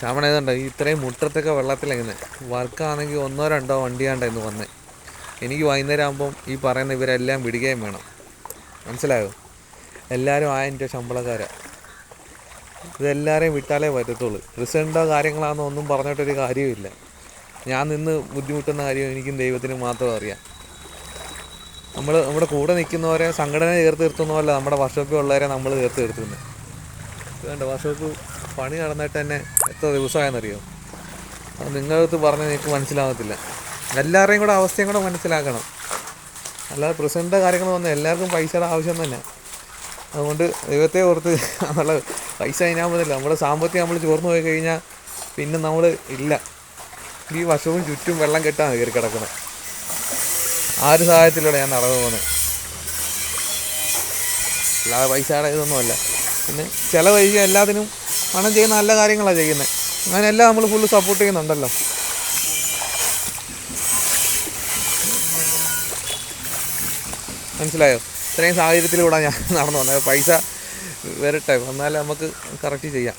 ശ്യാമണേതുണ്ട് ഈ ഇത്രയും മുറ്റത്തൊക്കെ വെള്ളത്തിലെങ്ങനെ വർക്കാണെങ്കിൽ ഒന്നോ രണ്ടോ വണ്ടിയാണ്ട് ഇന്ന് വന്നേ. എനിക്ക് വൈകുന്നേരം ആകുമ്പം ഈ പറയുന്ന ഇവരെല്ലാം വിടുകയും വേണം. മനസ്സിലായോ? എല്ലാവരും 1000 രൂപ ശമ്പളക്കാരാണ്. ഇതെല്ലാവരെയും വിട്ടാലേ പറ്റത്തുള്ളൂ. റിസൾട്ടോ കാര്യങ്ങളാണെന്നോ ഒന്നും പറഞ്ഞിട്ടൊരു കാര്യമില്ല. ഞാൻ നിന്ന് ബുദ്ധിമുട്ടുന്ന കാര്യം എനിക്കും ദൈവത്തിനും മാത്രം അറിയാം. നമ്മുടെ കൂടെ നിൽക്കുന്നവരെ സംഘടന ചേർത്ത് നിർത്തുന്നതല്ല നമ്മുടെ വർക്ക്ഷോപ്പിൽ ഉള്ളവരെ നമ്മൾ ചേർത്ത് നിർത്തുന്നത്. വേണ്ട വർക്ക്ഷോപ്പ് പണി നടന്നിട്ട് തന്നെ എത്ര ദിവസമായെന്നറിയോ? അത് നിങ്ങളടുത്ത് പറഞ്ഞാൽ നിങ്ങൾക്ക് മനസ്സിലാകത്തില്ല. എല്ലാവരുടെയും കൂടെ അവസ്ഥയും കൂടെ മനസ്സിലാക്കണം. അല്ലാതെ പ്രസിഡൻ്റെ കാര്യങ്ങൾ വന്നാൽ എല്ലാവർക്കും പൈസയുടെ ആവശ്യം തന്നെ. അതുകൊണ്ട് ദൈവത്തെ ഓർത്ത് എന്നുള്ള പൈസ കഴിഞ്ഞാൽ മതില്ല. നമ്മുടെ സാമ്പത്തികം നമ്മൾ ചോർന്നു പോയി കഴിഞ്ഞാൽ പിന്നെ നമ്മൾ ഇല്ല. ഈ വർഷവും ചുറ്റും വെള്ളം കെട്ടാണ് കയറി കിടക്കുന്നത്. ആ ഒരു സഹായത്തിലൂടെ ഞാൻ നടന്നു പോകുന്നത്. അല്ലാതെ പൈസയുടെ ഇതൊന്നുമല്ല. പിന്നെ ചില വഴിക്ക് എല്ലാത്തിനും പണം ചെയ്യുന്ന നല്ല കാര്യങ്ങളാണ് ചെയ്യുന്നത്. അങ്ങനെയെല്ലാം നമ്മൾ ഫുള്ള് സപ്പോർട്ട് ചെയ്യുന്നുണ്ടല്ലോ. മനസ്സിലായോ? ഇത്രയും സാഹചര്യത്തിലൂടെ ഞാൻ നടന്നു വന്നത്. പൈസ വരട്ടെ, വന്നാലേ നമുക്ക് കറക്റ്റ് ചെയ്യാം.